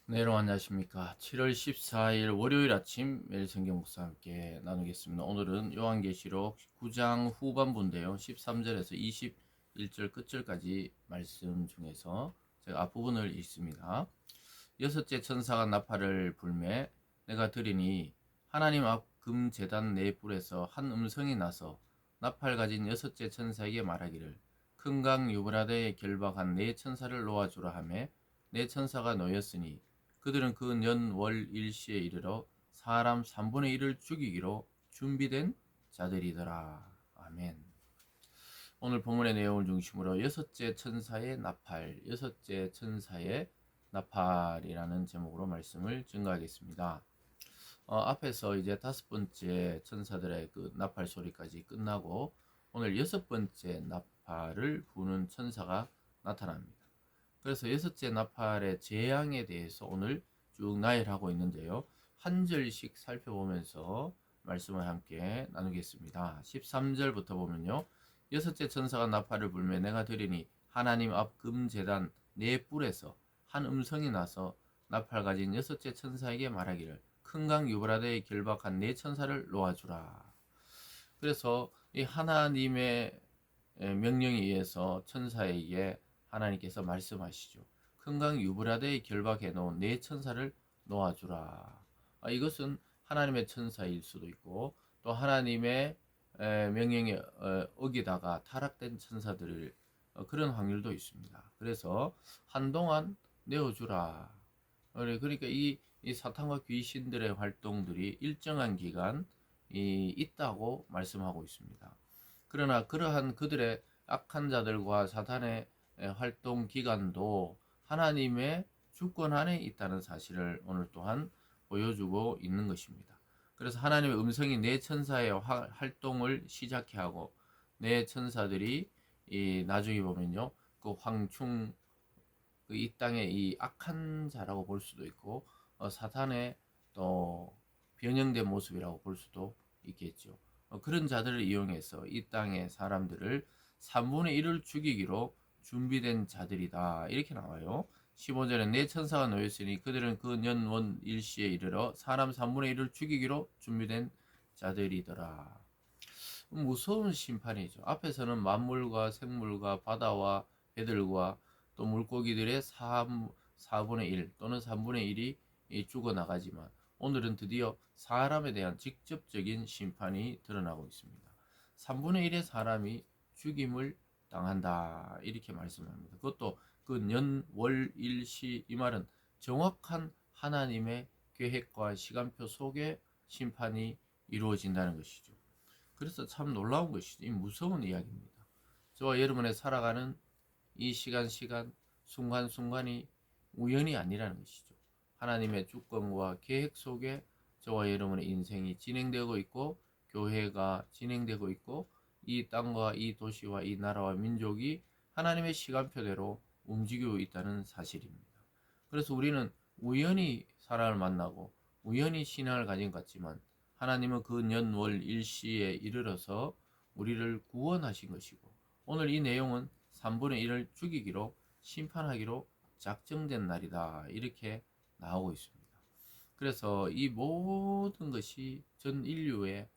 네, 여러분 안녕하십니까. 7월 14일 월요일 아침 매일 성경 묵사 함께 나누겠습니다. 오늘은 요한계시록 9장 후반부인데요. 13절에서 21절 끝절까지 말씀 중에서 제가 앞부분을 읽습니다. 여섯째 천사가 나팔을 불매 내가 들으니 하나님 앞 금 제단 네 뿔에서 한 음성이 나서 나팔 가진 여섯째 천사에게 말하기를 큰 강 유브라데에 결박한 네 천사를 놓아주라 하매 네 천사가 놓였으니 그들은 그 년 월 일시에 이르러 사람 3분의 1을 죽이기로 준비된 자들이더라. 아멘. 오늘 본문의 내용을 중심으로 여섯째 천사의 나팔, 여섯째 천사의 나팔이라는 제목으로 말씀을 증거하겠습니다. 앞에서 이제 다섯 번째 천사들의 그 나팔 소리까지 끝나고 오늘 여섯 번째 나팔을 부는 천사가 나타납니다. 그래서 여섯째 나팔의 재앙에 대해서 오늘 쭉 나열하고 있는데요. 한 절씩 살펴보면서 말씀을 함께 나누겠습니다. 13절부터 보면요. 여섯째 천사가 나팔을 불매 내가 들으니 하나님 앞 금제단 네 뿔에서 한 음성이 나서 나팔 가진 여섯째 천사에게 말하기를 큰 강 유브라데에 결박한 네 천사를 놓아주라. 그래서 이 하나님의 명령에 의해서 천사에게 하나님께서 말씀하시죠. 큰 강 유브라데에 결박해 놓은 네 천사를 놓아주라. 이것은 하나님의 천사일 수도 있고 또 하나님의 명령에 어기다가 타락된 천사들을 그런 확률도 있습니다. 그래서 한동안 내어주라. 그러니까 이 사탄과 귀신들의 활동들이 일정한 기간 있다고 말씀하고 있습니다. 그러나 그러한 그들의 악한 자들과 사탄의 활동 기간도 하나님의 주권 안에 있다는 사실을 오늘 또한 보여주고 있는 것입니다. 그래서 하나님의 음성이 내 천사의 활동을 시작해 하고 내 천사들이 나중에 보면요 그 황충 이 땅의 이 악한 자라고 볼 수도 있고 사탄의 또 변형된 모습이라고 볼 수도 있겠죠. 그런 자들을 이용해서 이 땅의 사람들을 3분의 1을 죽이기로 준비된 자들이다 이렇게 나와요. 15절에 내 천사가 놓였으니 그들은 그 년원 일시에 이르러 사람 3분의 1을 죽이기로 준비된 자들이더라. 무서운 심판이죠. 앞에서는 만물과 생물과 바다와 배들과 또 물고기들의 4분의 1 또는 3분의 1이 죽어나가지만 오늘은 드디어 사람에 대한 직접적인 심판이 드러나고 있습니다. 3분의 1의 사람이 죽임을 당한다 이렇게 말씀합니다. 그것도 그 년, 월, 일, 시 이 말은 정확한 하나님의 계획과 시간표 속에 심판이 이루어진다는 것이죠. 그래서 참 놀라운 것이죠. 이 무서운 이야기입니다. 저와 여러분의 살아가는 이 시간, 순간순간이 우연이 아니라는 것이죠. 하나님의 주권과 계획 속에 저와 여러분의 인생이 진행되고 있고 교회가 진행되고 있고 이 땅과 이 도시와 이 나라와 민족이 하나님의 시간표대로 움직이고 있다는 사실입니다. 그래서 우리는 우연히 사람을 만나고 우연히 신앙을 가진 것 같지만 하나님은 그 년월 일시에 이르러서 우리를 구원하신 것이고 오늘 이 내용은 3분의 1을 죽이기로 심판하기로 작정된 날이다 이렇게 나오고 있습니다. 그래서 이 모든 것이 전 인류의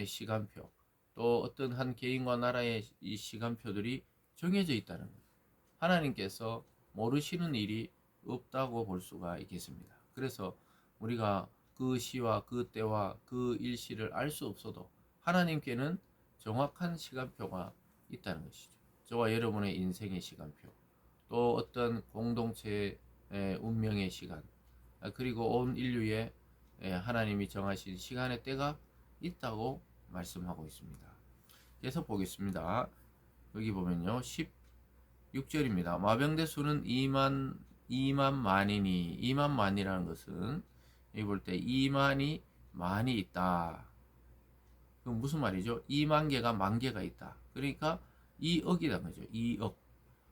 시간표 또 어떤 한 개인과 나라의 이 시간표들이 정해져 있다는 것. 하나님께서 모르시는 일이 없다고 볼 수가 있겠습니다. 그래서 우리가 그 시와 그 때와 그 일시를 알 수 없어도 하나님께는 정확한 시간표가 있다는 것이죠. 저와 여러분의 인생의 시간표, 또 어떤 공동체의 운명의 시간, 그리고 온 인류의 하나님이 정하신 시간의 때가 있다고 말씀하고 있습니다. 계속 보겠습니다. 여기 보면요. 16절입니다. 마병대 수는 2만 만이니 2만 만이라는 것은 여기 볼 때 2만이 많이 있다. 그럼 무슨 말이죠? 2만 개가 만 개가 있다. 그러니까 2억이란 거죠. 2억.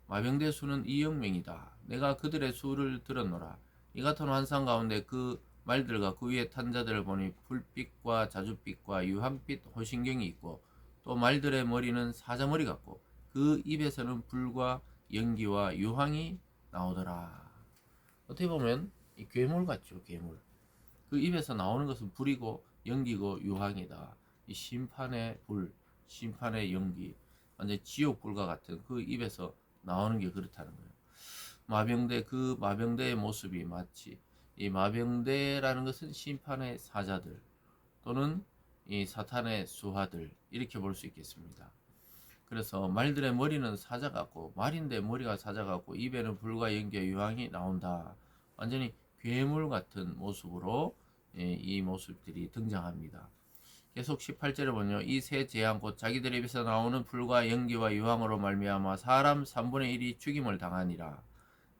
마병대 수는 2억 명이다. 내가 그들의 수를 들었노라. 이 같은 환상 가운데 그 말들과 그 위에 탄 자들을 보니 불빛과 자줏빛과 유황빛 호신경이 있고 또 말들의 머리는 사자머리 같고 그 입에서는 불과 연기와 유황이 나오더라. 어떻게 보면 이 괴물 같죠, 괴물. 그 입에서 나오는 것은 불이고 연기고 유황이다. 이 심판의 불, 심판의 연기, 완전 지옥 불과 같은 그 입에서 나오는 게 그렇다는 거예요. 마병대, 그 마병대의 모습이 마치 이 마병대라는 것은 심판의 사자들 또는 이 사탄의 수하들 이렇게 볼 수 있겠습니다. 그래서 말들의 머리는 사자 같고 말인데 머리가 사자 같고 입에는 불과 연기와 유황이 나온다. 완전히 괴물 같은 모습으로 이 모습들이 등장합니다. 계속 18절에 보면요. 이 세 재앙 곧 자기들 입에서 나오는 불과 연기와 유황으로 말미암아 사람 3분의 1이 죽임을 당하니라.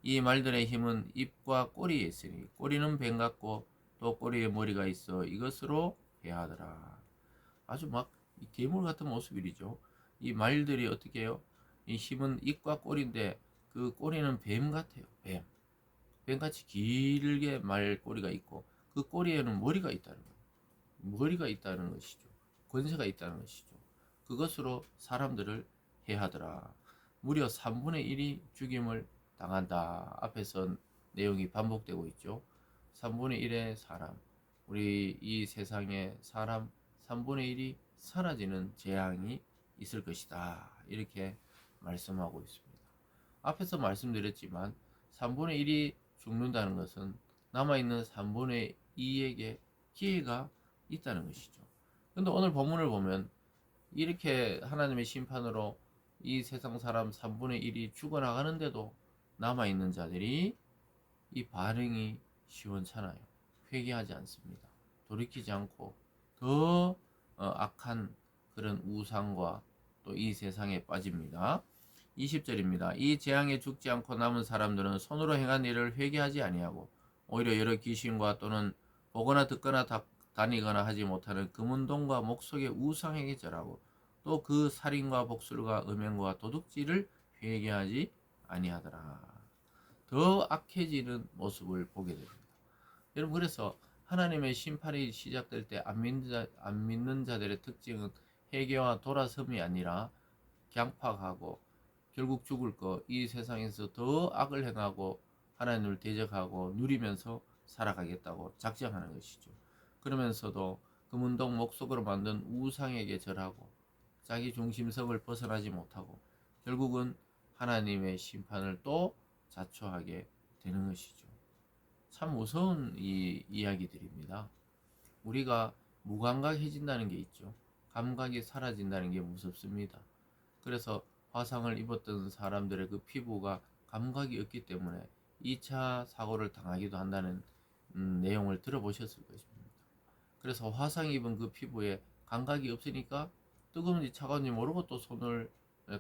이 말들의 힘은 입과 꼬리에 있으니 꼬리는 뱀 같고 또 꼬리에 머리가 있어 이것으로 해하더라. 아주 막 괴물 같은 모습이죠. 이 말들이 어떻게 해요? 이 힘은 입과 꼬리인데 그 꼬리는 뱀 같아요. 뱀. 뱀같이 길게 말 꼬리가 있고 그 꼬리에는 머리가 있다는 거예요. 머리가 있다는 것이죠. 권세가 있다는 것이죠. 그것으로 사람들을 해하더라. 무려 3분의 1이 죽임을 당한다. 앞에서 내용이 반복되고 있죠. 3분의 1의 사람, 우리 이 세상에 사람 3분의 1이 사라지는 재앙이 있을 것이다. 이렇게 말씀하고 있습니다. 앞에서 말씀드렸지만 3분의 1이 죽는다는 것은 남아있는 3분의 2에게 기회가 있다는 것이죠. 근데 오늘 본문을 보면 이렇게 하나님의 심판으로 이 세상 사람 3분의 1이 죽어나가는데도 남아있는 자들이 이 반응이 시원찮아요. 회개하지 않습니다. 돌이키지 않고 더 악한 그런 우상과 또 이 세상에 빠집니다. 20절입니다. 이 재앙에 죽지 않고 남은 사람들은 손으로 행한 일을 회개하지 아니하고 오히려 여러 귀신과 또는 보거나 듣거나 다니거나 하지 못하는 금운동과 목석의 우상에게 절하고 또 그 살인과 복술과 음행과 도둑질을 회개하지 아니하더라. 더 악해지는 모습을 보게 됩니다. 여러분, 그래서 하나님의 심판이 시작될 때 안 믿는 자들의 특징은 회개와 돌아섬이 아니라 강팍하고 결국 죽을 거 이 세상에서 더 악을 행하고 하나님을 대적하고 누리면서 살아가겠다고 작정하는 것이죠. 그러면서도 금운동 목석으로 만든 우상에게 절하고 자기 중심성을 벗어나지 못하고 결국은 하나님의 심판을 또 자초하게 되는 것이죠. 참 무서운 이 이야기들입니다. 우리가 무감각해진다는 게 있죠. 감각이 사라진다는 게 무섭습니다. 그래서 화상을 입었던 사람들의 그 피부가 감각이 없기 때문에 2차 사고를 당하기도 한다는 내용을 들어보셨을 것입니다. 그래서 화상 입은 그 피부에 감각이 없으니까 뜨거운지 차가운지 모르고 또 손을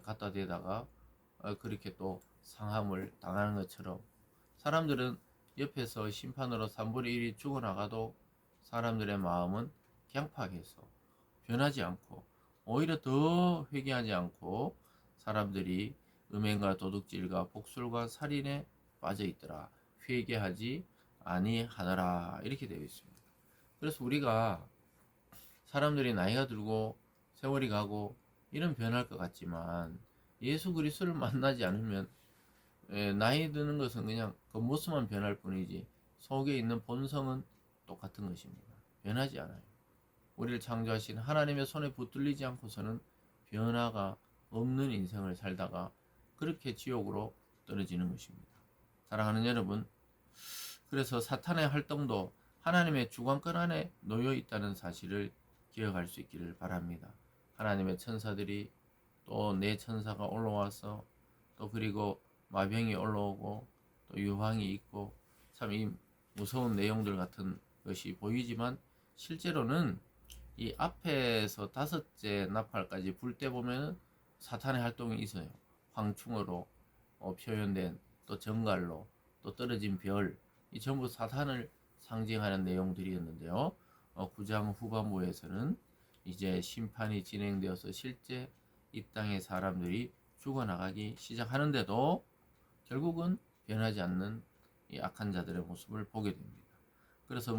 갖다 대다가 그렇게 또 상함을 당하는 것처럼 사람들은 옆에서 심판으로 3분의 1이 죽어나가도 사람들의 마음은 강팍해서 변하지 않고 오히려 더 회개하지 않고 사람들이 음행과 도둑질과 복술과 살인에 빠져 있더라. 회개하지 아니하더라. 이렇게 되어 있습니다. 그래서 우리가 사람들이 나이가 들고 세월이 가고 이런 변할 것 같지만 예수 그리스도를 만나지 않으면 나이 드는 것은 그냥 겉모습만 변할 뿐이지 속에 있는 본성은 똑같은 것입니다. 변하지 않아요. 우리를 창조하신 하나님의 손에 붙들리지 않고서는 변화가 없는 인생을 살다가 그렇게 지옥으로 떨어지는 것입니다. 사랑하는 여러분, 그래서 사탄의 활동도 하나님의 주관권 안에 놓여 있다는 사실을 기억할 수 있기를 바랍니다. 하나님의 천사들이 또 내 천사가 올라와서 또 그리고 마병이 올라오고 또 유황이 있고 참 이 무서운 내용들 같은 것이 보이지만 실제로는 이 앞에서 5째 나팔까지 불 때 보면 사탄의 활동이 있어요. 황충으로 표현된 또 정갈로 또 떨어진 별, 이 전부 사탄을 상징하는 내용들이었는데요. 9장 후반부에서는 이제 심판이 진행되어서 실제 이 땅의 사람들이 죽어나가기 시작하는데도 결국은 변하지 않는 이 악한 자들의 모습을 보게 됩니다. 그래서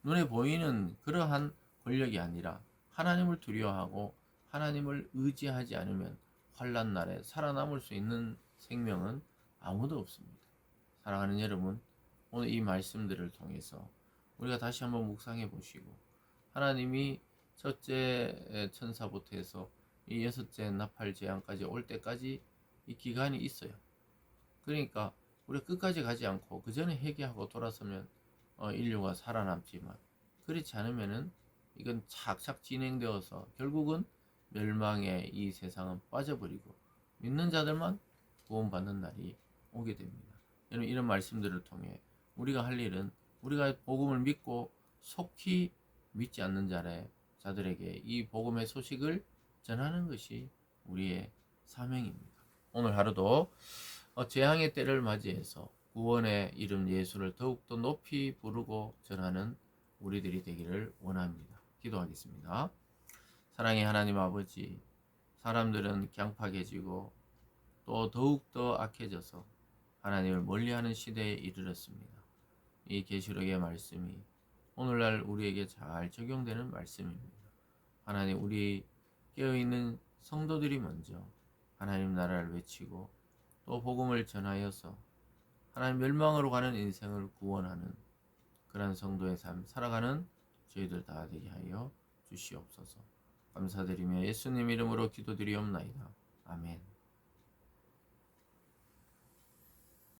눈에 보이는 그러한 권력이 아니라 하나님을 두려워하고 하나님을 의지하지 않으면 환난 날에 살아남을 수 있는 생명은 아무도 없습니다. 사랑하는 여러분, 오늘 이 말씀들을 통해서 우리가 다시 한번 묵상해 보시고, 하나님이 첫째 천사부터 해서 이 여섯째 나팔 재앙까지 올 때까지 이 기간이 있어요. 그러니까 우리가 끝까지 가지 않고 그 전에 회개하고 돌아서면 인류가 살아남지만, 그렇지 않으면은 이건 착착 진행되어서 결국은 멸망의 이 세상은 빠져버리고 믿는 자들만 구원받는 날이 오게 됩니다. 여러분, 이런 말씀들을 통해 우리가 할 일은 우리가 복음을 믿고 속히 믿지 않는 자들에게 이 복음의 소식을 전하는 것이 우리의 사명입니다. 오늘 하루도 재앙의 때를 맞이해서 구원의 이름 예수를 더욱더 높이 부르고 전하는 우리들이 되기를 원합니다. 기도하겠습니다. 사랑의 하나님 아버지, 사람들은 강팍해지고 또 더욱더 악해져서 하나님을 멀리하는 시대에 이르렀습니다. 이 계시록의 말씀이 오늘날 우리에게 잘 적용되는 말씀입니다. 하나님, 우리 깨어있는 성도들이 먼저 하나님 나라를 외치고 또 복음을 전하여서 하나님 멸망으로 가는 인생을 구원하는 그런 성도의 삶 살아가는 저희들 다 되게 하여 주시옵소서. 감사드리며 예수님 이름으로 기도드리옵나이다. 아멘.